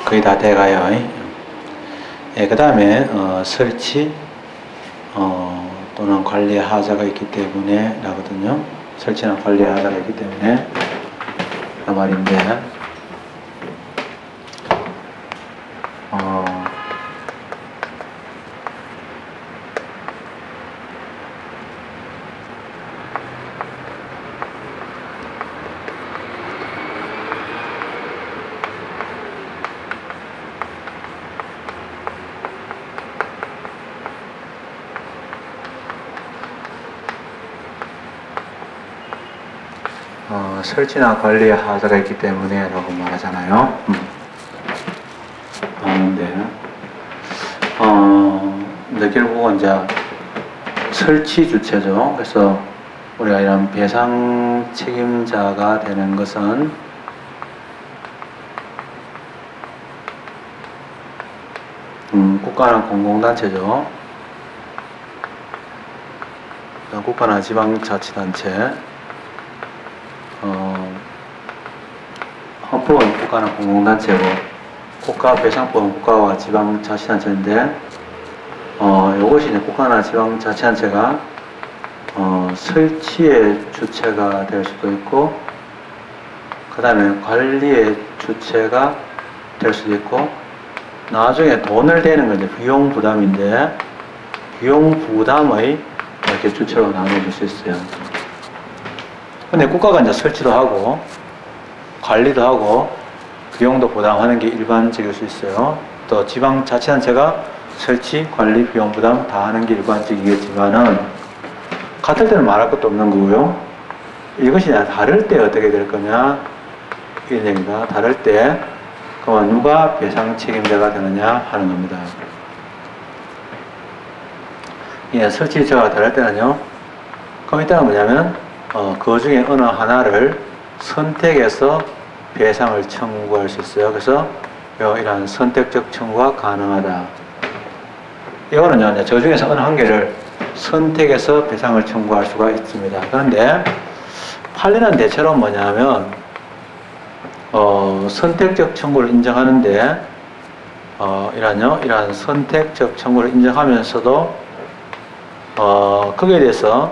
거의 다 돼가요. 예, 그 다음에 설치 또는 관리 하자가 있기 때문에 라거든요. 설치나 관리 하자가 있기 때문에 그 말인데 설치나 관리에 하자가 있기 때문에 라고 말하잖아요. 이제 결국은 이제 설치 주체죠. 그래서 우리가 이런 배상 책임자가 되는 것은 국가나 공공단체죠. 국가나 지방자치단체, 헌법은 국가나 공공단체고 국가배상법은 국가와 지방자치단체인데 이것이 이제 국가나 지방자치단체가 설치의 주체가 될 수도 있고 그 다음에 관리의 주체가 될 수도 있고 나중에 돈을 대는 건 이제 비용부담인데 비용부담의 이렇게 주체로 나눠줄 수 있어요. 근데 국가가 이제 설치도 하고 관리도 하고 비용도 부담하는 게 일반적일 수 있어요. 또 지방자치단체가 설치, 관리, 비용 부담 다 하는 게 일반적이겠지만은 같을 때는 말할 것도 없는 거고요. 이것이 다를 때 어떻게 될 거냐 이런 얘기입니다. 다를 때 그러면 누가 배상 책임자가 되느냐 하는 겁니다. 예, 설치 주체가 다를 때는요. 그럼 이때는 뭐냐면 그 중에 어느 하나를 선택해서 배상을 청구할 수 있어요. 그래서 이러한 선택적 청구가 가능하다. 이거는요, 저 중에서 어느 한 개를 선택해서 배상을 청구할 수가 있습니다. 그런데 판례는 대체로 뭐냐면 선택적 청구를 인정하는데 이러한 선택적 청구를 인정하면서도 거기에 대해서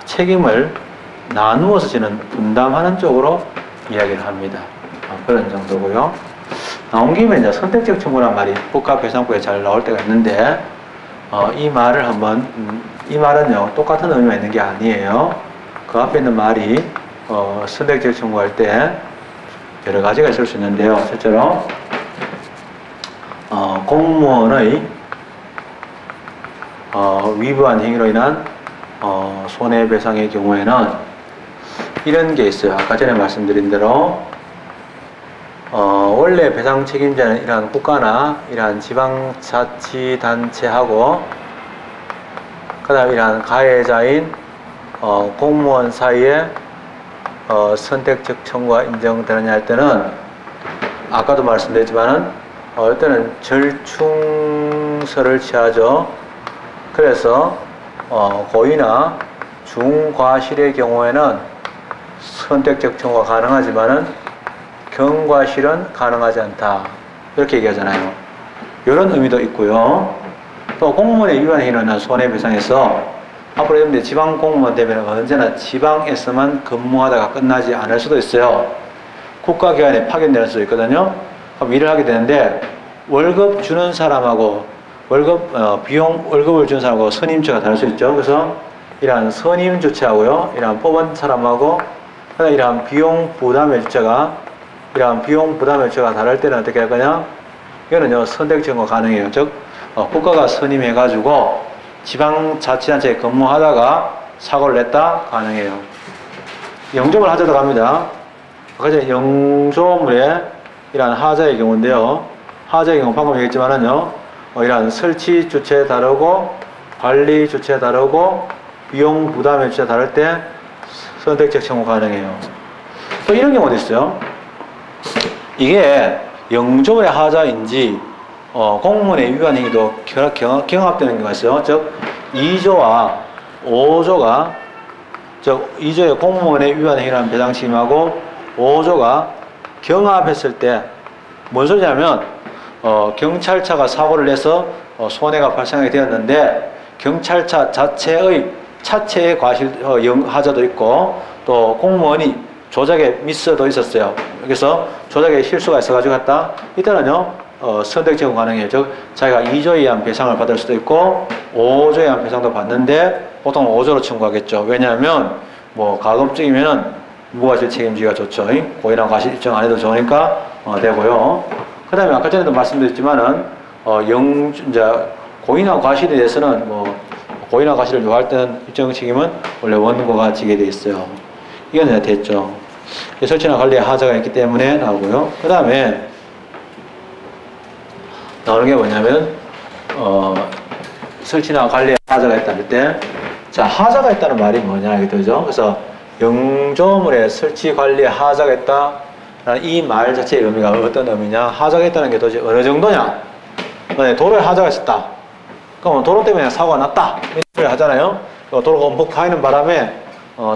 책임을 나누어서 지는 분담하는 쪽으로 이야기를 합니다. 그런 정도고요. 나온 김에 이제 선택적 청구란 말이 국가배상법에 잘 나올 때가 있는데 이 말을 한번 이 말은요 똑같은 의미가 있는 게 아니에요. 그 앞에 있는 말이 선택적 청구할 때 여러 가지가 있을 수 있는데요. 실제로 공무원의 위부한 행위로 인한 손해배상의 경우에는 이런 게 있어요. 아까 전에 말씀드린 대로 원래 배상 책임자는 이러한 국가나 이러한 지방자치단체하고 그 다음 이러한 가해자인 공무원 사이에 선택적 청구가 인정되느냐 할 때는 아까도 말씀드렸지만은 이때는 절충설을 취하죠. 그래서 고의나 중과실의 경우에는 선택적 청구가 가능하지만은 경과실은 가능하지 않다. 이렇게 얘기하잖아요. 이런 의미도 있고요. 또 공무원의 위반에 일어난 손해배상에서 앞으로 여러분들 지방 공무원 되면 언제나 지방에서만 근무하다가 끝나지 않을 수도 있어요. 국가기관에 파견될 수도 있거든요. 그럼 일을 하게 되는데 월급 주는 사람하고 월급을 주는 사람하고 선임주체가 다를 수 있죠. 그래서 이러한 선임주체하고요, 이러한 뽑은 사람하고 이러한 비용 부담의 주체가 다를 때는 어떻게 할 거냐? 이거는요 선택적 청구가 가능해요. 즉 국가가 선임해가지고 지방자치단체에 근무하다가 사고를 냈다 가능해요. 영조물 하자도 갑니다. 아까 전에 영조물에 이러한 하자의 경우인데요. 하자의 경우 방금 얘기했지만은요. 이러한 설치 주체 다르고 관리 주체 다르고 비용 부담의 주체 다를 때 선택적 청구 가능해요. 또 이런 경우도 있어요. 이게 영조물의 하자인지 공무원의 위반 행위도 경합되는 경우가 있어요. 즉 2조와 5조가 즉 2조의 공무원의 위반 행위라는 배상 책임하고 5조가 경합했을 때 뭔 소리냐면 경찰차가 사고를 내서 손해가 발생하게 되었는데 경찰차 자체의 차체의 과실 하자도 있고 또 공무원이 조작에 미스도 있었어요. 그래서 조작에 실수가 있어가지고 갔다. 이때는요 선택 제공 가능해요. 즉 자기가 2조에 의한 배상을 받을 수도 있고 5조에 의한 배상도 받는데 보통 5조로 청구하겠죠. 왜냐하면 뭐 가급적이면은 무과실 책임지기가 좋죠. 고의나 과실 입증 안 해도 좋으니까 되고요. 그 다음에 아까 전에도 말씀드렸지만은 이제 고의나 과실에 대해서는 뭐 고의나 과실을 요할 때는 입증 책임은 원래 원고가 지게 돼 있어요. 이건 이제 됐죠. 설치나 관리에 하자가 있기 때문에 나오고요. 그 다음에 나오는 게 뭐냐면 설치나 관리에 하자가 있다는 때, 자 하자가 있다는 말이 뭐냐 이게 되죠. 그래서 영조물에 설치 관리에 하자가 있다라는 이 말 자체의 의미가 어떤 의미냐? 하자가 있다는 게 도대체 어느 정도냐? 도로에 하자가 있었다. 그럼 도로 때문에 사고가 났다. 이런 소리 하잖아요. 도로가 움푹 파이는 바람에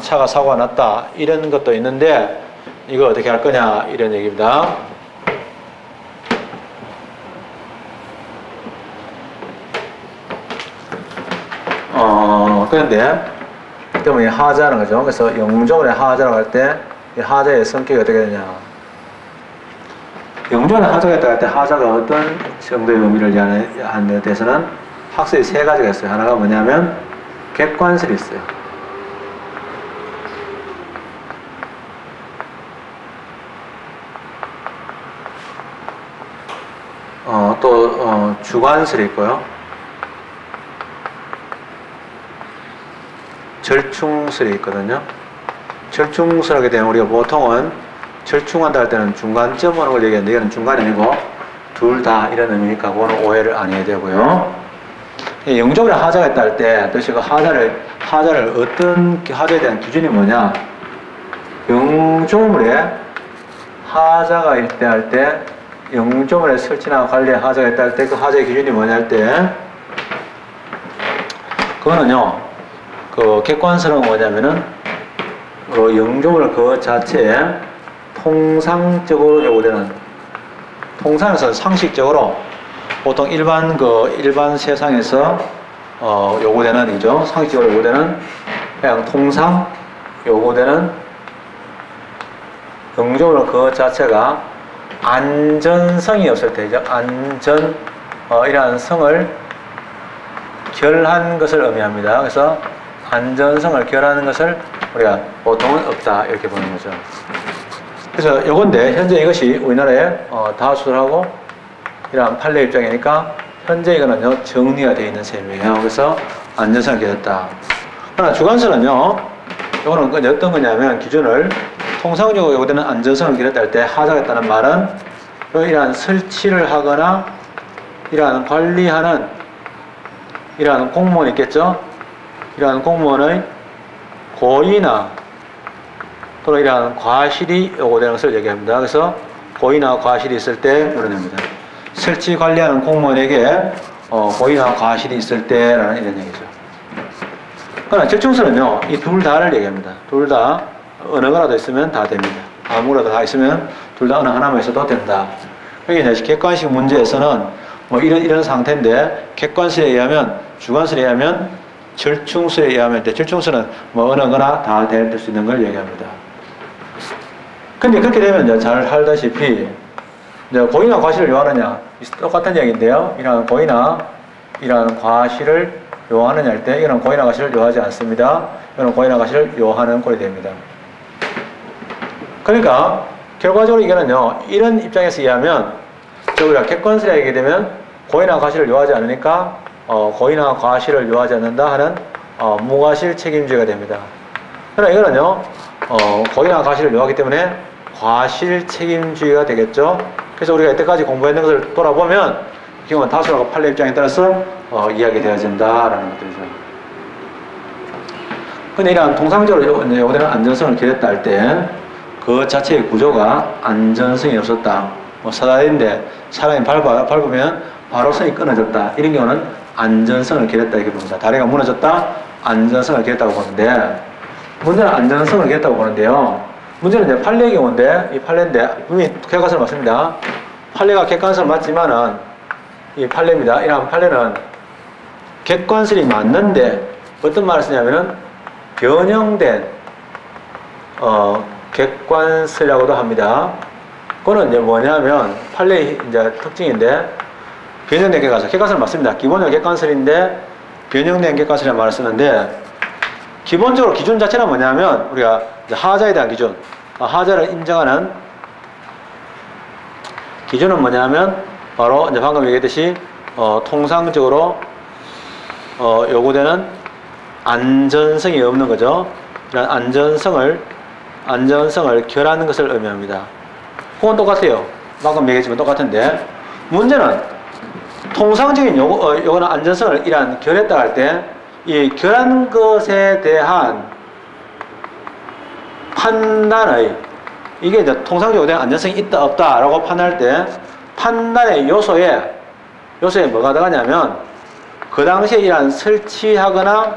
차가 사고가 났다. 이런 것도 있는데 이거 어떻게 할 거냐 이런 얘기입니다. 그런데 때문에 하자는 거죠. 그래서 영조물의 하자라고 할 때 이 하자의 성격이 어떻게 되냐? 영조물의 하자가 있다고 할 때 하자가 어떤 정도의 의미를 하는 데 대해서는 학설이 세 가지가 있어요. 하나가 뭐냐면 객관설이 있어요. 또 주관설이 있고요. 절충설이 있거든요. 절충설하게 되면 우리가 보통은 절충한다 할 때는 중간점 오는 걸 얘기하는데 이거는 중간이 아니고 둘 다 이런 의미니까 그거는 오해를 안 해야 되고요. 영조물에 하자가 있다 할 때 도대체 그 하자를 어떤 하자에 대한 기준이 뭐냐? 영조물에 하자가 있다 할 때 영조물의 설치나 관리에 하자가 있다 할 때 그 하자의 기준이 뭐냐 할 때 그거는요 그 객관설은 뭐냐면은 영조물 그 자체에 통상적으로 요구되는 통상에서 상식적으로 보통 일반 세상에서 요구되는 이죠. 상식적으로 요구되는 그냥 통상 요구되는 영조물 그 자체가 안전성이 없을 때죠. 이러한 성을 결한 것을 의미합니다. 그래서 안전성을 결하는 것을 우리가 보통은 없다 이렇게 보는 거죠. 그래서 요건데 현재 이것이 우리나라에 다수설하고 이러한 판례 입장이니까 현재 이거는요 정리가 되어 있는 셈이에요. 그래서 안전성을 결했다. 그러나 주관설은요 이거는 어떤 거냐면 기준을 통상적으로 요구되는 안전성을 결했다 할 때 하자가 있다는 말은 이러한 설치를 하거나 이러한 관리하는 이러한 공무원이 있겠죠. 이러한 공무원의 고의나 또는 이러한 과실이 요구되는 것을 얘기합니다. 그래서 고의나 과실이 있을 때 그러냅니다. 설치 관리하는 공무원에게 고의나 과실이 있을 때라는 이런 얘기죠. 그러나 절충설은요 이 둘 다를 얘기합니다. 둘 다 어느 거라도 있으면 다 됩니다. 아무거라도 다 있으면 둘 다 어느 하나만 있어도 된다. 여기 이제 객관식 문제에서는 뭐 이런 상태인데 객관설에 의하면 주관설에 의하면 절충설에 의하면 절충설은 뭐 어느 거나 다 될 수 있는 걸 얘기합니다. 근데 그렇게 되면 이제 잘 알다시피 이제 고의나 과실을 요하느냐 똑같은 얘기인데요. 이런 고의나 이런 과실을 요하느냐 할 때 이거는 고의나 과실을 요하지 않습니다. 이거는 고의나 과실을 요하는 꼴이 됩니다. 그러니까 결과적으로 이거는요 이런 입장에서 의하면 우리가 객관설에 얘기하게 되면 고의나 과실을 요하지 않으니까 고의나 과실을 요하지 않는다 하는 무과실 책임주의가 됩니다. 그러나 이거는요 고의나 과실을 요하기 때문에 과실 책임주의가 되겠죠. 그래서 우리가 이때까지 공부했는 것을 돌아보면 이 경우는 다수라고 판례 입장에 따라서 이야기되어진다라는 것들이죠. 근데 이런 통상적으로 요구되는 안전성을 기했다 할 때 그 자체의 구조가 안전성이 없었다. 뭐 사다리인데 사람이 밟으면 바로 선이 끊어졌다. 이런 경우는 안전성을 기했다 이렇게 봅니다. 다리가 무너졌다. 안전성을 기했다고 보는데 문제는 안전성을 기했다고 보는데요. 문제는 이제 판례의 경우인데 이 판례인데 분명히 교과서는 맞습니다. 판례가 객관설 맞지만은 이 판례입니다. 이런 판례는 객관설이 맞는데 어떤 말을 쓰냐면은 변형된 객관설이라고도 합니다. 그거는 이제 뭐냐면 판례의 이제 특징인데 변형된 객관설, 객관설 맞습니다. 기본적으로 객관설인데 변형된 객관설이라는 말을 쓰는데 기본적으로 기준 자체는 뭐냐면 우리가 이제 하자에 대한 기준, 하자를 인정하는 기준은 뭐냐면 바로 이제 방금 얘기했듯이 통상적으로 요구되는 안전성이 없는 거죠. 이런 안전성을 결하는 것을 의미합니다. 그건 똑같아요. 방금 얘기했지만 똑같은데 문제는 통상적인 요거는 안전성을 이란 결했다 할 때 이 결한 것에 대한 판단의 이게 이제 통상적으로 대한 안전성이 있다 없다 라고 판단할 때 판단의 요소에 뭐가 들어가냐면 그 당시에 이러한 설치하거나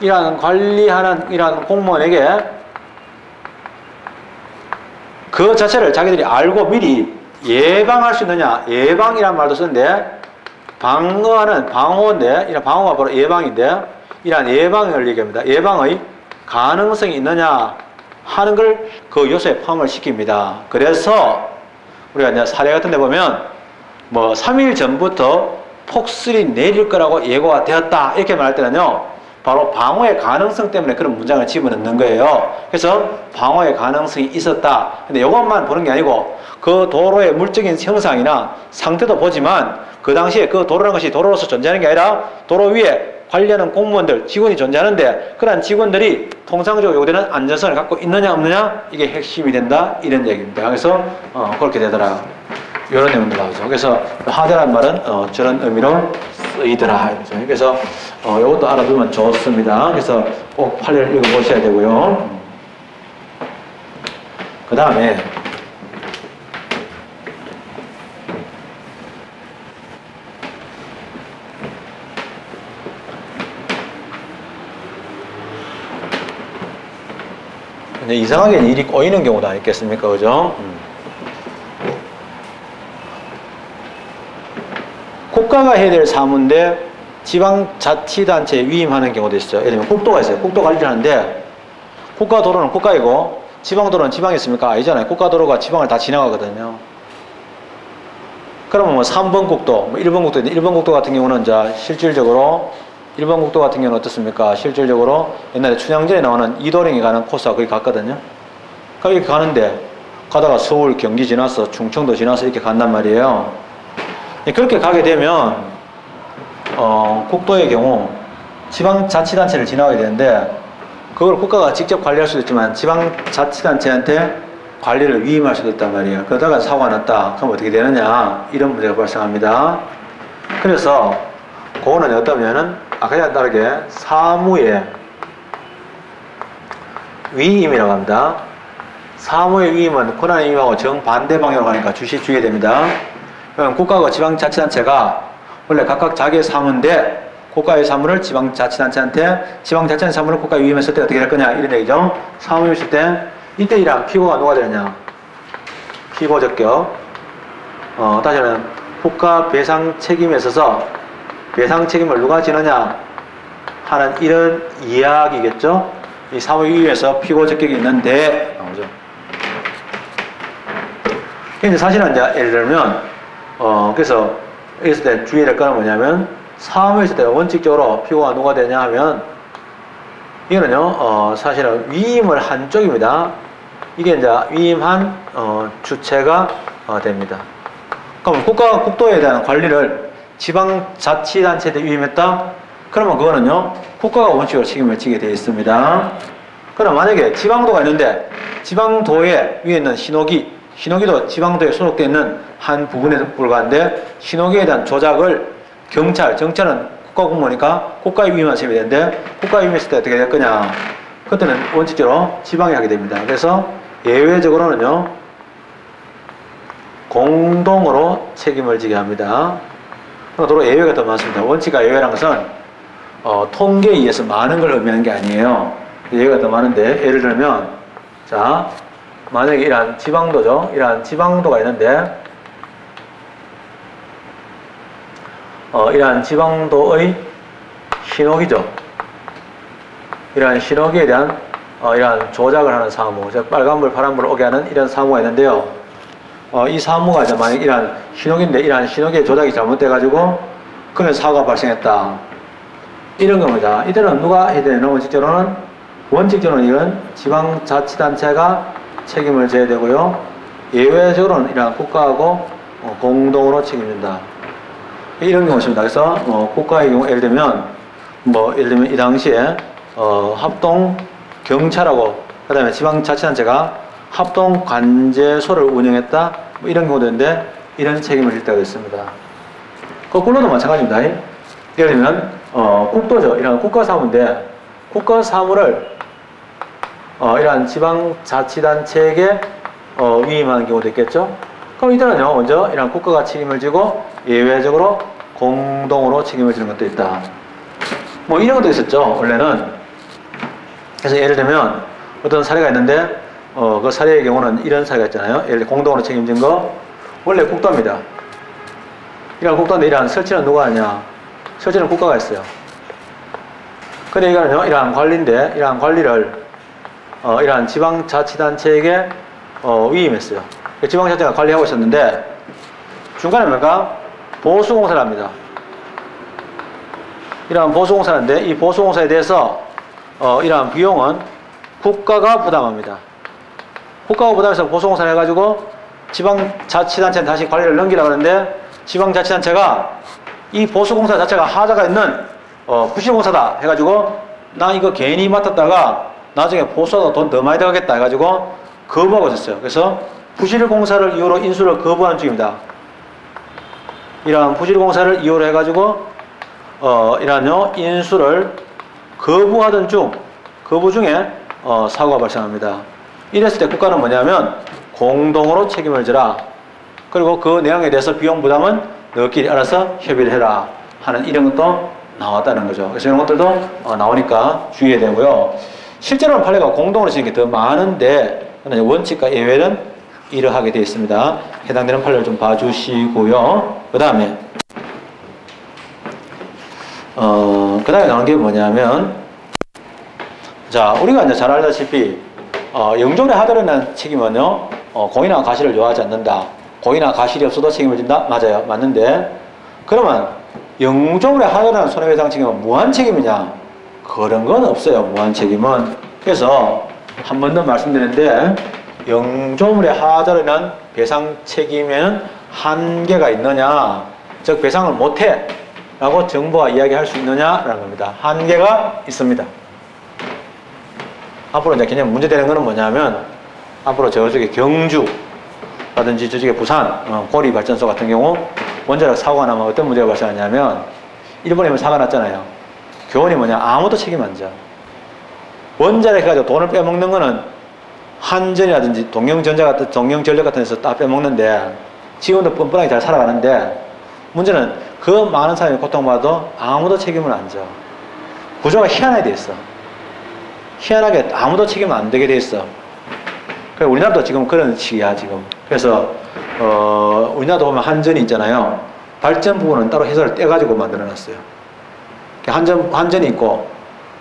이러한 관리하는 이러한 공무원에게 그 자체를 자기들이 알고 미리 예방할 수 있느냐, 예방이란 말도 쓰는데 방어인데 이런 방어가 바로 예방인데 이러한 예방을 얘기합니다. 예방의 가능성이 있느냐 하는 걸 그 요소에 포함을 시킵니다. 그래서 우리가 이제 사례 같은 데 보면 뭐 3일 전부터 폭설이 내릴 거라고 예고가 되었다 이렇게 말할 때는요 바로 방어의 가능성 때문에 그런 문장을 집어넣는 거예요. 그래서 방어의 가능성이 있었다. 근데 이것만 보는 게 아니고 그 도로의 물적인 형상이나 상태도 보지만 그 당시에 그 도로라는 것이 도로로서 존재하는 게 아니라 도로 위에 관리하는 공무원들, 직원이 존재하는데 그러한 직원들이 통상적으로 요구되는 안전성을 갖고 있느냐 없느냐 이게 핵심이 된다 이런 얘기입니다. 그래서 그렇게 되더라. 이런 내용도 나오죠. 그래서 하자란 말은 저런 의미로 쓰이더라. 그래서 이것도 알아두면 좋습니다. 그래서 꼭 판례를 읽어보셔야 되고요. 그 다음에 이상하게 일이 꼬이는 경우도 아니겠습니까? 그죠? 국가가 해야 될 사무인데 지방자치단체에 위임하는 경우도 있어요. 예를 들면 국도가 있어요. 국도 관리를 하는데 국가도로는 국가이고 지방도로는 지방이 있습니까? 아니잖아요. 국가도로가 지방을 다 지나가거든요. 그러면 뭐 3번 국도, 뭐 1번 국도 있는데 1번 국도 같은 경우는 이제 실질적으로 1번 국도 같은 경우는 어떻습니까? 실질적으로 옛날에 춘향전에 나오는 이도령이 가는 코스가 거기 갔거든요. 그러니까 이렇게 가는데 가다가 서울, 경기 지나서 충청도 지나서 이렇게 간단 말이에요. 그렇게 가게 되면 국도의 경우 지방자치단체를 지나가게 되는데 그걸 국가가 직접 관리할 수도 있지만 지방자치단체한테 관리를 위임할 수도 있단 말이에요. 그러다가 사고가 났다. 그럼 어떻게 되느냐? 이런 문제가 발생합니다. 그래서 그거는 어떠냐면은 아까와 다르게 사무의 위임이라고 합니다. 사무의 위임은 권한의 위임하고 정반대 방향으로 가니까 주의해야 됩니다. 그럼 국가와 지방자치단체가 원래 각각 자기의 사무인데 국가의 사무를 지방자치단체한테 지방자치단체 사무를 국가에 위임했을 때 어떻게 될 거냐 이런 얘기죠. 사무 위임했을 때 이때 이랑 피고가 누가 되느냐 피고 적격 다시 말하면 국가 배상 책임에 있어서 배상 책임을 누가 지느냐 하는 이런 이야기겠죠. 이 사무 위임에서 피고 적격이 있는데 나오죠. 근데 사실은 이제 예를 들면 그래서 있을 때 주의해야 될 거는 뭐냐면 사무에 있을 때 원칙적으로 피고가 누가 되냐 하면 이거는요 사실은 위임을 한 쪽입니다. 이게 이제 위임한 주체가 됩니다. 그럼 국도에 대한 관리를 지방자치단체에 위임했다? 그러면 그거는요 국가가 원칙으로 책임을 지게 되어 있습니다. 그럼 만약에 지방도가 있는데 지방도에 위에 있는 신호기도 지방도에 소속되어 있는 한 부분에 불과한데 신호기에 대한 조작을 정찰은 국가공무원이니까 국가에 위임한 책임이 되는데 국가에 위임했을 때 어떻게 될 거냐 그때는 원칙적으로 지방이 하게 됩니다. 그래서 예외적으로는요 공동으로 책임을 지게 합니다. 도로 예외가 더 많습니다. 원칙과 예외라는 것은 통계에 의해서 많은 걸 의미하는 게 아니에요. 예외가 더 많은데 예를 들면 자 만약에 이러한 지방도죠. 이러한 지방도가 있는데 이러한 지방도의 신호기죠. 이러한 신호기에 대한 이러한 조작을 하는 사무, 즉 빨간불, 파란불을 오게 하는 이런 사무가 있는데요. 이 사무가 이제 만약 이러한 신호기인데 이러한 신호기의 조작이 잘못돼가지고 그런 사고가 발생했다. 이런 겁니다. 이때는 누가 해야 되는 원칙적으로는 이건 지방자치단체가 책임을 져야 되고요. 예외적으로는 이러한 국가하고 공동으로 책임진다. 이런 경우가 있습니다. 그래서 국가의 경우 예를 들면 이 당시에 합동 경찰하고 그다음에 지방자치단체가 합동 관제소를 운영했다. 이런 경우도 있는데 이런 책임을 질 때가 있습니다. 거꾸로도 마찬가지입니다. 예를 들면 국도죠. 이런 국가사무인데 국가사무를 이러한 지방자치단체에게 위임하는 경우도 있겠죠. 그럼 이때는요, 먼저 이런 국가가 책임을 지고 예외적으로 공동으로 책임을 지는 것도 있다. 이런 것도 있었죠, 원래는. 그래서 예를 들면 어떤 사례가 있는데 그 사례의 경우는 이런 사례가 있잖아요. 예를 들어 공동으로 책임진 거 원래 국도입니다. 이런 국도인데 이러한 설치는 누가 하냐? 설치는 국가가 했어요. 근데 이거는요, 이러한 관리인데 이러한 관리를 이러한 지방자치단체에게 위임했어요. 지방자치가 관리하고 있었는데 중간에 뭔가 보수공사를 합니다. 이러한 보수공사를 하는데 이 보수공사에 대해서 이러한 비용은 국가가 부담합니다. 국가가 부담해서 보수공사를 해가지고 지방자치단체는 다시 관리를 넘기려고 하는데 지방자치단체가 이 보수공사 자체가 하자가 있는 부실공사다 해가지고 나 이거 개인이 맡았다가 나중에 보수하다 돈 더 많이 들어가겠다 해가지고 거부하고 있었어요. 그래서 부실공사를 이유로 인수를 거부한 중입니다. 이러한 부실공사를 이유로 해가지고 이러한 인수를 거부 중에 사고가 발생합니다. 이랬을 때 국가는 뭐냐면 공동으로 책임을 져라. 그리고 그 내용에 대해서 비용 부담은 너희끼리 알아서 협의를 해라 하는 이런 것도 나왔다는 거죠. 그래서 이런 것들도 나오니까 주의해야 되고요. 실제로는 판례가 공동으로 지는 게 더 많은데 원칙과 예외는 이러하게 되어 있습니다. 해당되는 판례를 좀 봐주시고요. 그 다음에 나오는 게 뭐냐면 자, 우리가 이제 잘 알다시피 영종의 하도라는 책임은요 공인이나 과실을 요하지 않는다. 공인이나 과실이 없어도 책임을 진다? 맞아요. 맞는데 그러면 영종의 하도라는 손해배상 책임은 무한 책임이냐? 그런 건 없어요. 무한 책임은. 그래서 한 번 더 말씀드리는데 영조물의 하자라는 배상 책임에는 한계가 있느냐, 즉 배상을 못해 라고 정부가 이야기할 수 있느냐라는 겁니다. 한계가 있습니다. 앞으로 이제 그냥 문제되는 거는 뭐냐면 앞으로 저쪽에 경주라든지 저쪽에 부산 고리발전소 같은 경우 원자력 사고가 나면 어떤 문제가 발생하냐면 일본에 사고가 났잖아요. 교훈이 뭐냐? 아무도 책임 안 져. 원자력 해가지고 돈을 빼먹는 거는 한전이라든지 동영전력 같은 데서 딱 빼먹는데 지금도 뻔뻔하게 잘 살아가는데 문제는 그 많은 사람이 고통받아도 아무도 책임을 안 져. 구조가 희한하게 돼 있어. 희한하게 아무도 책임을 안 되게 돼 있어. 우리나라도 지금 그런 시기야 지금. 그래서 우리나라도 보면 한전이 있잖아요. 발전 부분은 따로 회사를 떼가지고 만들어놨어요. 한전이 있고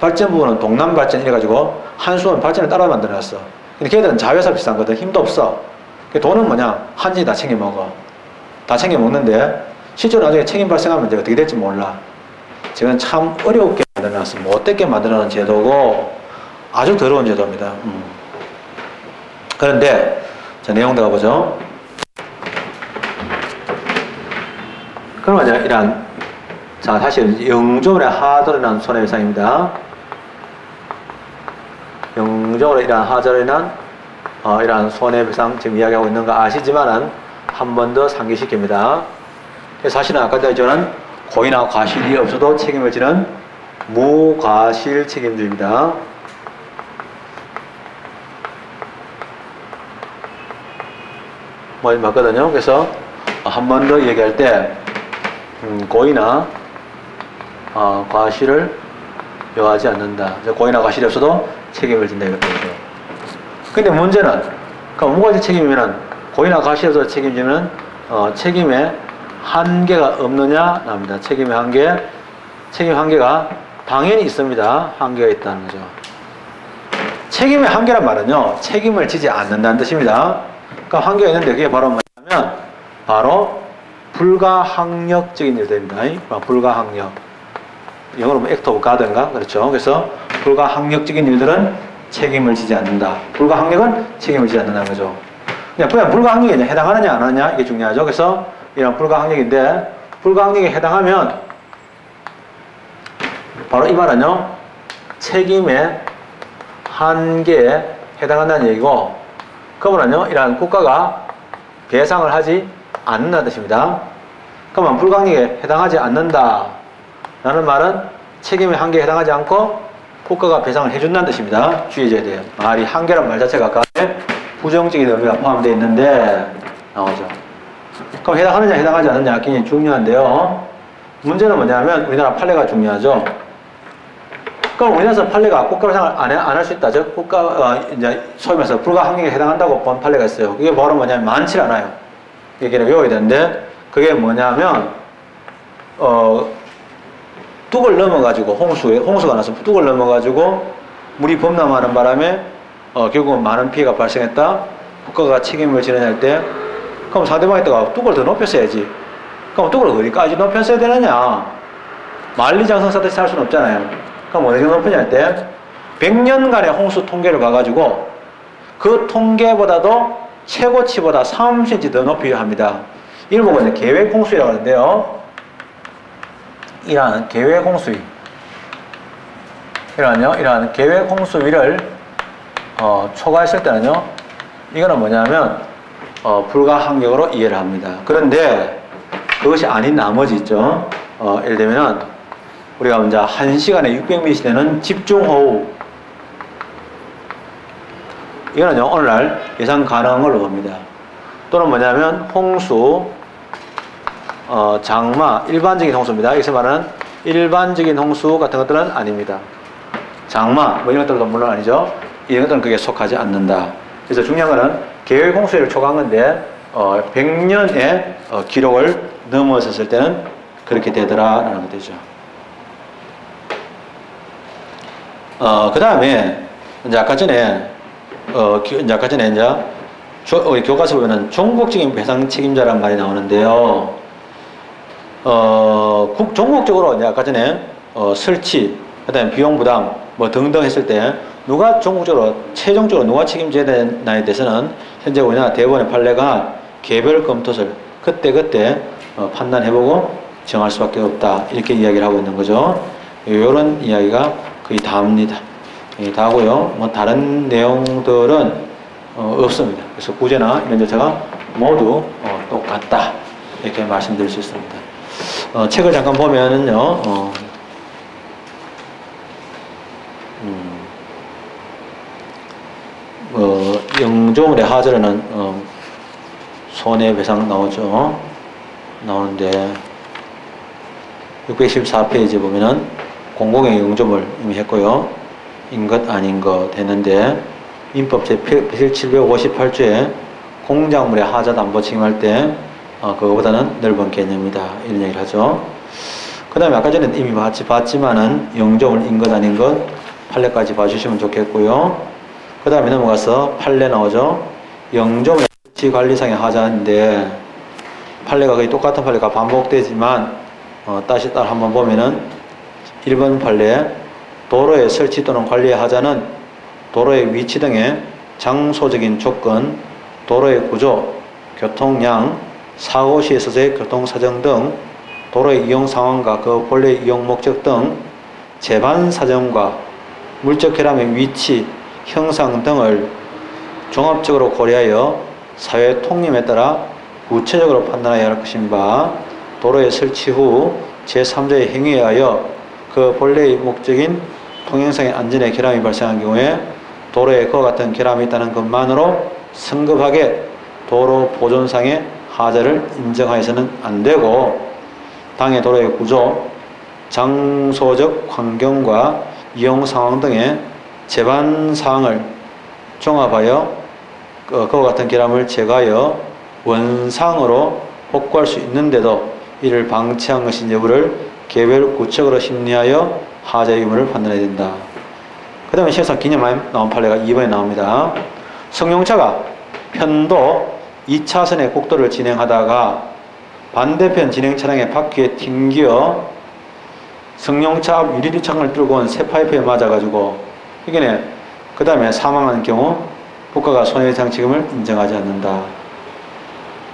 발전 부분은 동남발전 이래가지고 한수원 발전을 따로 만들어놨어. 근데 걔들은 자회사 비싼 거든 힘도 없어. 돈은 뭐냐? 한전이 다 챙겨 먹어. 다 챙겨 먹는데 실제로 나중에 책임 발생하면 이제 어떻게 될지 몰라. 지금 참 어렵게 만들어놨어. 못되게 만들어놓은 제도고 아주 더러운 제도입니다. 그런데 자 내용 들어가보죠. 그러면 이제 이런 자 사실 영조물의 하자로 손해배상입니다. 영조물의 이러한 하자로 인한 이러한 손해배상 지금 이야기하고 있는 거 아시지만은 한 번 더 상기시킵니다. 사실은 아까 전에 고의나 과실이 없어도 책임을 지는 무과실 책임주의입니다. 맞거든요. 그래서 한 번 더 얘기할 때 고의나 과실을 요하지 않는다. 고의나 과실이 없어도 책임을 진다 이거죠. 근데 문제는 그러니까 무과실 책임이면은 고의나 과실이 없어도 책임지는 책임의 한계가 없느냐 나옵니다. 책임의 한계. 책임의 한계가 당연히 있습니다. 한계가 있다는 거죠. 책임의 한계란 말은요, 책임을 지지 않는다는 뜻입니다. 그러니까 한계가 있는데 그게 바로 뭐냐면 바로 불가항력적인 일들입니다. 불가항력. 영어로 act of God인가? 그렇죠. 그래서 불가항력적인 일들은 책임을 지지 않는다. 불가항력은 책임을 지지 않는다는 거죠. 그냥 불가항력에 해당하느냐 안 하느냐 이게 중요하죠. 그래서 이런 불가항력인데 불가항력에 해당하면 바로 이 말은요, 책임의 한계에 해당한다는 얘기고, 그러면요 이러한 국가가 배상을 하지 않는다는 뜻입니다. 그러면 불가항력에 해당하지 않는다 라는 말은 책임의 한계에 해당하지 않고 국가가 배상을 해준다는 뜻입니다. 주의해줘야 돼요. 말이 한계란 말 자체가 아까 부정적인 의미가 포함되어 있는데 나오죠. 그럼 해당하느냐 해당하지 않느냐 굉장히 중요한데요. 문제는 뭐냐면 우리나라 판례가 중요하죠. 그럼 우리나라에서 판례가 국가 배상을 안 할 수 있다. 즉 국가 이제 소위 말해서 불가항력에 해당한다고 본 판례가 있어요. 그게 바로 뭐냐면 많지 않아요. 얘기를 외워야 되는데 그게 뭐냐면 뚝을 넘어가지고 홍수가 나서 뚝을 넘어가지고 물이 범람하는 바람에 결국은 많은 피해가 발생했다. 국가가 책임을 지느냐 할 때 그럼 상대방이 또 뚝을 더 높였어야지. 그럼 뚝을 어디까지 높였어야 되느냐? 만리장성사듯이 할 수는 없잖아요. 그럼 어느 정도 높이냐 할 때 100년간의 홍수 통계를 봐가지고 그 통계보다도 최고치보다 3cm 더 높여야 합니다. 이걸 보고 이제 계획 홍수라고 하는데요. 이러한 계획 홍수위, 이러한 계획 홍수위를 초과했을 때는요, 이거는 뭐냐면 불가항력으로 이해를 합니다. 그런데 그것이 아닌 나머지 있죠. 예를 들면 우리가 먼저 1시간에 600ml 되는 집중호우, 이거는요 오늘날 예상 가능한 걸로 봅니다. 또는 뭐냐면 홍수, 장마, 일반적인 홍수입니다. 여기서 말하는 일반적인 홍수 같은 것들은 아닙니다. 장마, 뭐 이런 것들도 물론 아니죠. 이런 것들은 그게 속하지 않는다. 그래서 중요한 것은 계획 홍수를 초과한 건데 100년의 기록을 넘어섰을 때는 그렇게 되더라라는 것이죠. 그 다음에 이제 아까 전에 우리 교과서 보면은 전국적인 배상 책임자란 말이 나오는데요. 전국적으로 이제 아까 전에 설치, 그다음에 비용 부담 뭐 등등 했을 때 누가 전국적으로 최종적으로 누가 책임져야 되나에 대해서는 현재 우리나라 대법원의 판례가 개별 검토를 그때 판단해보고 정할 수밖에 없다 이렇게 이야기를 하고 있는 거죠. 이런 이야기가 거의 다입니다. 다고요. 뭐 다른 내용들은 없습니다. 그래서 구제나 이런 절차가 모두 똑같다 이렇게 말씀드릴 수 있습니다. 책을 잠깐 보면은요, 영조물의 하자로는 손해배상 나오죠. 나오는데 614페이지 보면은 공공의 영조물 이미 했고요. 인것 아닌 것 되는데 민법 제758조에 공작물의 하자 담보 책임할 때 그거보다는 넓은 개념이다 이런 얘기를 하죠. 그 다음에 아까 전에 이미 봤지만은 영조물 인것 아닌 것 판례까지 봐주시면 좋겠고요. 그 다음에 넘어가서 판례 나오죠. 영조물의 설치관리상의 하자인데 판례가 거의 똑같은 판례가 반복되지만 다시 따라 한번 보면은 1번 판례 도로의 설치 또는 관리의 하자는 도로의 위치 등의 장소적인 조건, 도로의 구조, 교통량, 사고 시에 있어서의 교통사정 등 도로의 이용 상황과 그 본래 이용 목적 등 제반 사정과 물적 결함의 위치, 형상 등을 종합적으로 고려하여 사회 통념에 따라 구체적으로 판단하여야 할 것인 바 도로의 설치 후 제3자의 행위에 의하여 그 본래의 목적인 통행상의 안전에 결함이 발생한 경우에 도로에 그와 같은 결함이 있다는 것만으로 성급하게 도로 보존상의 하자를 인정하여서는 안 되고 당해 도로의 구조, 장소적 환경과 이용 상황 등의 제반 사항을 종합하여 그와 같은 결함을 제거하여 원상으로 복구할 수 있는데도 이를 방치한 것인 여부를 개별 구체적으로 심리하여 하자의 의무를 판단해야 된다. 그 다음에 시험상 기념 많이 나온 판례가 2번에 나옵니다. 승용차가 편도 2차선의 국도를 진행하다가 반대편 진행 차량의 바퀴에 튕겨 승용차 앞 유리 창을 뚫고 온 새 파이프에 맞아가지고 이게 그 다음에 사망한 경우 국가가 손해배상 책임을 인정하지 않는다.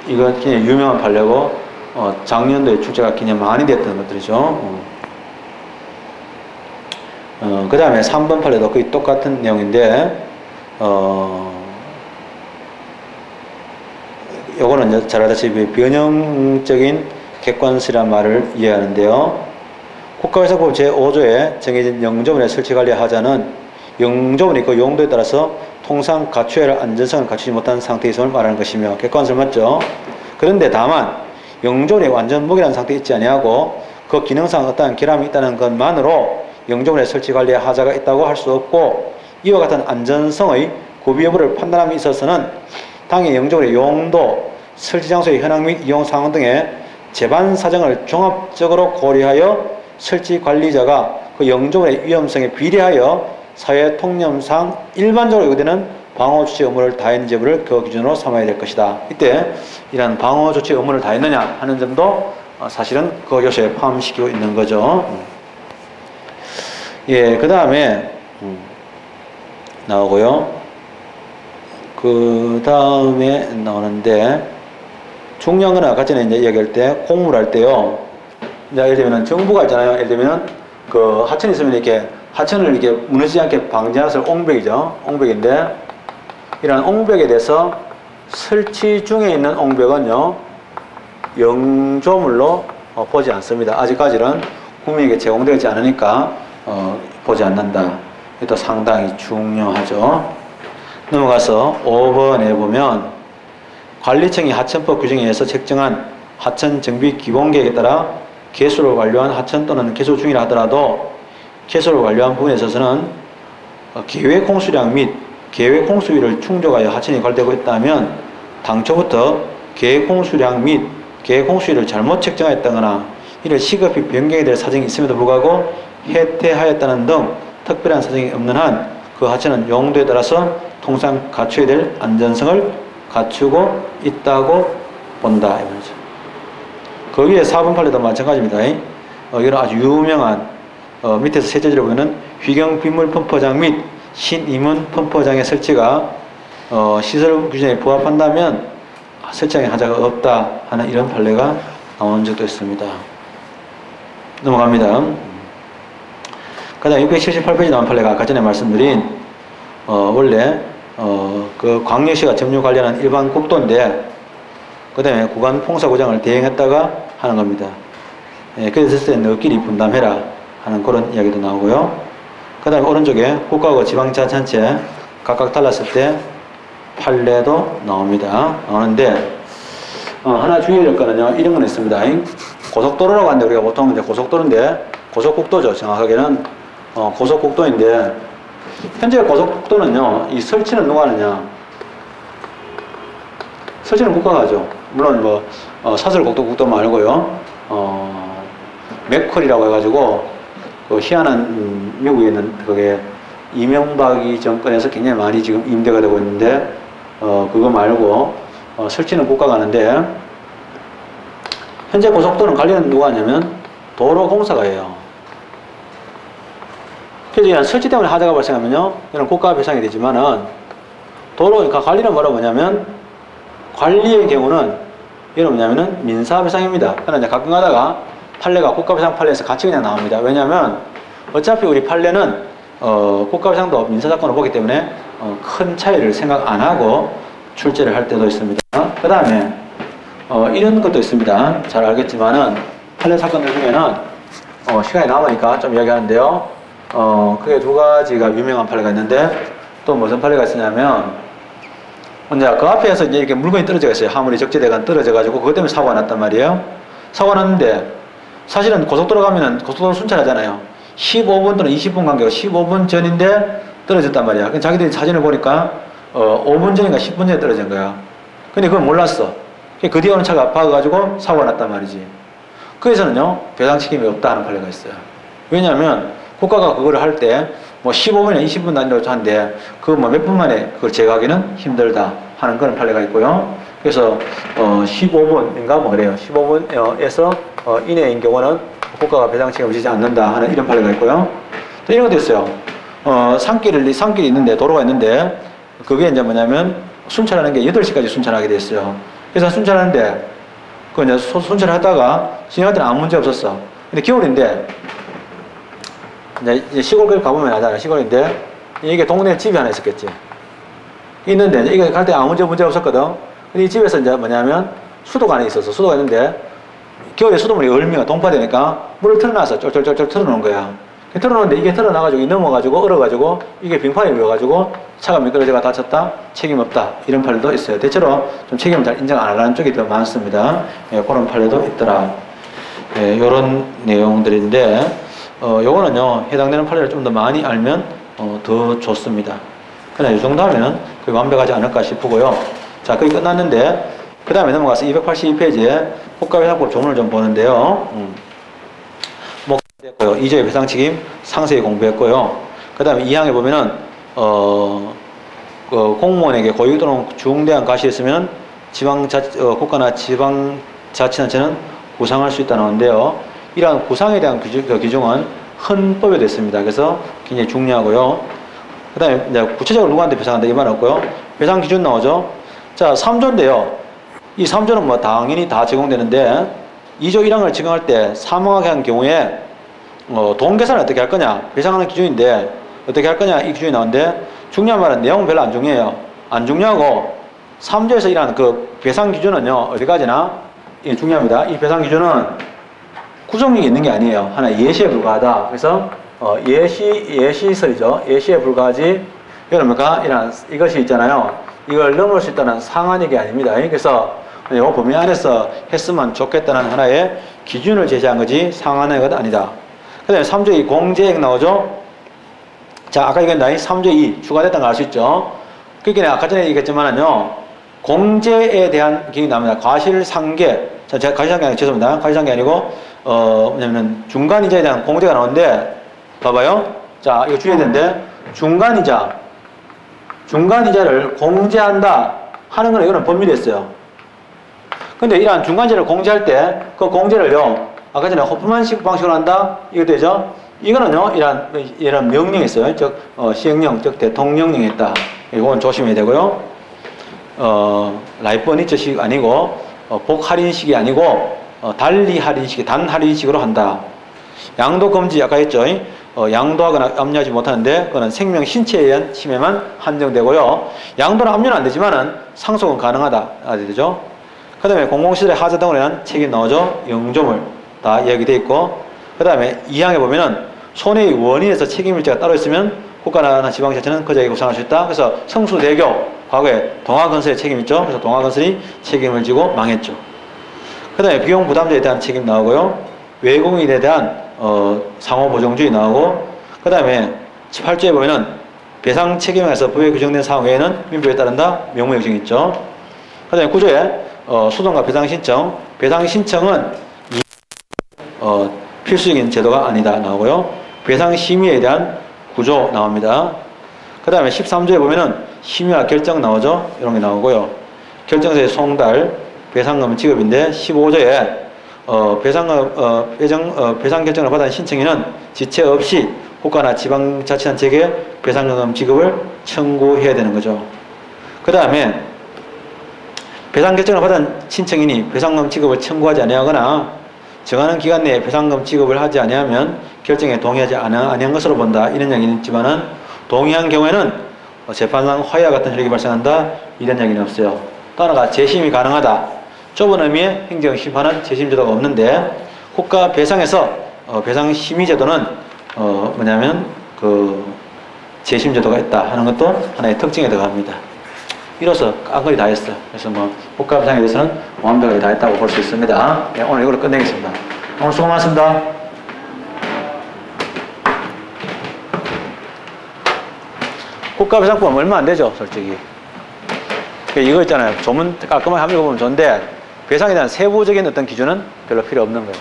이거 굉장히 유명한 판례고 작년도에 출제가 굉장히 많이 됐던 것들이죠. 그 다음에 3번 판례도 거의 똑같은 내용인데 요거는 이제 잘 알다시피 변형적인 객관성이라는 말을 이해하는데요. 국가회사법 제5조에 정해진 영조문의 설치관리 하자는 영조문이 그 용도에 따라서 통상 갖춰야 할 안전성을 갖추지 못한 상태에 있음을 말하는 것이며 객관성 맞죠? 그런데 다만 영조문이 완전 무결한 상태에 있지 아니하고 그 기능상 어떠한 결함이 있다는 것만으로 영조문의 설치관리에 하자가 있다고 할 수 없고 이와 같은 안전성의 구비 여부를 판단함에 있어서는 당의 영조문의 용도, 설치 장소의 현황 및 이용 상황 등의 재반 사정을 종합적으로 고려하여 설치 관리자가 그 영조문의 위험성에 비례하여 사회 통념상 일반적으로 요구되는 방호 조치 의무를 다했는지 여부를 그 기준으로 삼아야 될 것이다. 이때 이런 방호 조치 의무를 다했느냐 하는 점도 사실은 그 요소에 포함시키고 있는 거죠. 예, 그 다음에 나오고요. 그 다음에 나오는데 중요한 거는 아까 전에 이제 이야기할 때 공무를 할 때요. 이제 예를 들면 정부가 있잖아요. 예를 들면 그 하천이 있으면 이렇게 하천을 이렇게 무너지지 않게 방지하는 것을 옹벽이죠. 옹벽인데 이런 옹벽에 대해서 설치 중에 있는 옹벽은요 영조물로 보지 않습니다. 아직까지는 국민에게 제공되지 않으니까 보지 않는다. 이것도 상당히 중요하죠. 넘어가서 5번에 보면 관리청이 하천법 규정에 의해서 책정한 하천 정비 기본계획에 따라 개수를 완료한 하천 또는 개수 중이라 하더라도 개수를 완료한 부분에 있어서는 계획 홍수량 및 계획 홍수위를 충족하여 하천이 관리되고 있다면 당초부터 계획 홍수량 및 계획 홍수위를 잘못 책정하였다거나 이를 시급히 변경해야 될 사정이 있음에도 불구하고 해태하였다는 등 특별한 사정이 없는 한 그 하천은 용도에 따라서 통상 갖춰야 될 안전성을 갖추고 있다고 본다. 이 말이죠. 그 위에 4번 판례도 마찬가지입니다. 이건 아주 유명한 밑에서 세 절에 보면은 휘경 빗물 펌프장 및 신임원 펌프장의 설치가 시설 규정에 부합한다면 설치장에 하자가 없다 하는 이런 판례가 나온 적도 있습니다. 넘어갑니다. 그 다음 678페이지 나온 판례가 아까 전에 말씀드린 원래 그 광역시가 점유 관리하는 일반 국도인데 그 다음에 구간 봉사구장을 대행했다가 하는 겁니다. 예, 그랬을 때 너끼리 분담해라 하는 그런 이야기도 나오고요. 그 다음에 오른쪽에 국가하고 지방자치단체 각각 달랐을 때 판례도 나오는데 하나 주의할 거는요 이런 건 있습니다. 고속도로라고 하는데 우리가 보통 이제 고속도로인데 고속국도죠. 정확하게는 고속국도인데 현재 고속국도는요 이 설치는 누가 하느냐? 설치는 국가가 하죠. 물론 뭐 사설국도 말고요 맥컬이라고 해가지고 그 희한한 미국에 있는 그게 이명박이 정권에서 굉장히 많이 지금 임대가 되고 있는데 그거 말고 설치는 국가가 하는데 현재 고속도로는 관리는 누가 하냐면 도로공사가 해요. 그래서 이런 설치 때문에 하자가 발생하면요 이런 국가 배상이 되지만은 도로 관리는 뭐냐면 관리의 경우는 이건 뭐냐면은 민사배상입니다. 그러나 이제 가끔 가다가 판례가 국가배상 판례에서 같이 그냥 나옵니다. 왜냐하면 어차피 우리 판례는 국가배상도 민사사건으로 보기 때문에 큰 차이를 생각 안 하고 출제를 할 때도 있습니다. 그 다음에 이런 것도 있습니다. 잘 알겠지만은 판례 사건들 중에는 시간이 남으니까 좀 이야기하는데요. 크게 두 가지가 유명한 판례가 있는데 또 무슨 판례가 있었냐면 먼저 그 앞에서 이제 이렇게 물건이 떨어져 있어요. 화물이 적재대가 떨어져가지고 그것 때문에 사고가 났단 말이에요. 사고가 났는데 사실은 고속도로 가면은 고속도로 순찰하잖아요. 15분 또는 20분 간격으로 15분 전인데 떨어졌단 말이야. 근데 자기들이 사진을 보니까 5분 전인가 10분 전에 떨어진 거야. 근데 그걸 몰랐어. 그 뒤에 오는 차가 박아가지고 사고가 났단 말이지. 거기서는요, 배상 책임이 없다는 판례가 있어요. 왜냐하면 국가가 그거를 할 때 뭐 15분이나 20분 단위로 하는데 그 뭐 몇 분 만에 그걸 제거하기는 힘들다 하는 그런 판례가 있고요. 그래서 15분인가 뭐 그래요. 15분에서 이내인 경우는 국가가 배상 책임을 지지 않는다 하는 이런 판례가 있고요. 또 이런 것도 있어요. 산길이 있는데, 도로가 있는데, 그게 이제 뭐냐면, 순찰하는 게 8시까지 순찰하게 돼 있어요. 그래서 순찰하는데, 그 이제 순찰하다가, 진행할 때는 아무 문제 없었어. 근데 겨울인데, 이제 시골 가보면 알잖아요. 시골인데, 이게 동네에 집이 하나 있었겠지. 있는데, 이게 갈 때 아무 문제 없었거든. 근데 이 집에서 이제 뭐냐면, 수도가 안에 있었어. 수도가 있는데, 겨울에 수돗물이 얼미가 동파되니까, 물을 틀어놔서 쫄쫄쫄쫄 틀어놓은 거야. 틀어놓는데 이게 틀어나가지고 이 넘어가지고 얼어가지고 이게 빙판이 밀어가지고 차가 미끄러져가 다쳤다 책임 없다 이런 판례도 있어요. 대체로 좀 책임을 잘 인정 안 하는 쪽이 더 많습니다. 예, 그런 판례도 있더라. 예, 이런 내용들인데 요거는요 해당되는 판례를 좀 더 많이 알면 더 좋습니다. 그냥 이 정도 하면은 거의 완벽하지 않을까 싶고요. 자 거의 끝났는데 그 다음에 넘어가서 282페이지에 국가배상법 조문을 좀 보는데요. 됐고요. 2조의 배상 책임 상세히 공부했고요. 그 다음에 2항에 보면은, 공무원에게 고유 또는 중대한 과실이 있으면 국가나 지방자치단체는 구상할 수 있다 나오는데요. 이러한 구상에 대한 규정은 헌법에 됐습니다. 그래서 굉장히 중요하고요. 그 다음에 구체적으로 누구한테 배상한다 이 말 없고요. 배상 기준 나오죠. 자, 3조인데요. 이 3조는 뭐 당연히 다 적용되는데 2조 1항을 적용할 때 사망하게 한 경우에 돈 계산을 어떻게 할 거냐 배상하는 기준인데 어떻게 할 거냐 이 기준이 나오는데 중요한 말은 내용은 별로 안 중요해요. 안 중요하고 3조에서 일하는 그 배상 기준은요 어디까지나 중요합니다. 이 배상 기준은 구속력이 있는 게 아니에요. 하나 예시에 불과하다. 그래서 예시설이죠. 예시에 불과하지 그러니까 이것이 있잖아요. 이걸 넘을 수 있다는 상한익이 아닙니다. 그래서 이 범위 안에서 했으면 좋겠다는 하나의 기준을 제시한 거지 상한익은 아니다. 그 다음에 3조 2 공제액 나오죠? 자, 아까 이건 3조 2 추가됐다는 걸 알 수 있죠? 그러니까 아까 전에 얘기했지만은요, 공제에 대한 기능이 나옵니다. 과실상계. 자, 제가 과실상계 아니고 죄송합니다. 과실상계 아니고, 뭐냐면은 중간이자에 대한 공제가 나오는데, 봐봐요. 자, 이거 주의해야 되는데, 중간이자를 공제한다 하는 건 이거는 법률이 있어요. 근데 이러한 중간이자를 공제할 때, 그 공제를요, 아까 전에 호프만식 방식으로 한다? 이거 되죠? 이거는요, 이런 명령이 있어요. 즉, 시행령, 즉, 대통령령이 있다. 이건 조심해야 되고요. 라이프니처식 아니고, 복할인식이 아니고, 달리 할인식, 단 할인식으로 한다. 양도 금지, 아까 했죠? 양도하거나 압류하지 못하는데, 그거는 생명, 신체에 의한 침해만 한정되고요. 양도나 압류는 안 되지만은 상속은 가능하다. 되죠? 그 다음에 공공시설의 하자 등으로 인한 책임 나오죠? 영조물. 다 이야기되어 있고 그 다음에 2항에 보면은 손해의 원인에서 책임일자가 따로 있으면 국가나 지방자치는 그자에게 구상할 수 있다. 그래서 성수대교 과거에 동아건설의 책임 있죠. 그래서 동아건설이 책임을 지고 망했죠. 그 다음에 비용 부담자에 대한 책임 나오고요. 외국인에 대한 상호보정주의 나오고 그 다음에 8조에 보면은 배상 책임에서 법에 규정된 사항 외에는 민법에 따른다. 명무역정이 있죠. 그 다음에 9조에 소송과 배상 신청은 필수적인 제도가 아니다 나오고요. 배상 심의에 대한 구조 나옵니다. 그 다음에 13조에 보면은 심의와 결정 나오죠. 이런 게 나오고요. 결정서의 송달, 배상금 지급인데 15조에 배상 결정을 받은 신청인은 지체 없이 국가나 지방자치단체에게 배상금 지급을 청구해야 되는 거죠. 그 다음에 배상 결정을 받은 신청인이 배상금 지급을 청구하지 아니하거나 정하는 기간 내에 배상금 지급을 하지 아니하면 결정에 동의하지 아니한 것으로 본다. 이런 이야기는 있지만은 동의한 경우에는 재판상 화해와 같은 효력이 발생한다. 이런 이야기는 없어요. 또 하나가 재심이 가능하다. 좁은 의미의 행정심판은 재심제도가 없는데 국가 배상에서 배상심의제도는 뭐냐면 재심제도가 있다 하는 것도 하나의 특징에 들어갑니다. 이로써 깡거리 다 했어. 그래서 국가 배상에 대해서는 완벽하게 다 했다고 볼 수 있습니다. 네, 오늘 이걸로 끝내겠습니다. 오늘 수고 많습니다. 국가 배상법은 얼마 안 되죠, 솔직히. 이거 있잖아요. 조문 깔끔하게 한번 읽어보면 좋은데 배상에 대한 세부적인 어떤 기준은 별로 필요 없는 거예요.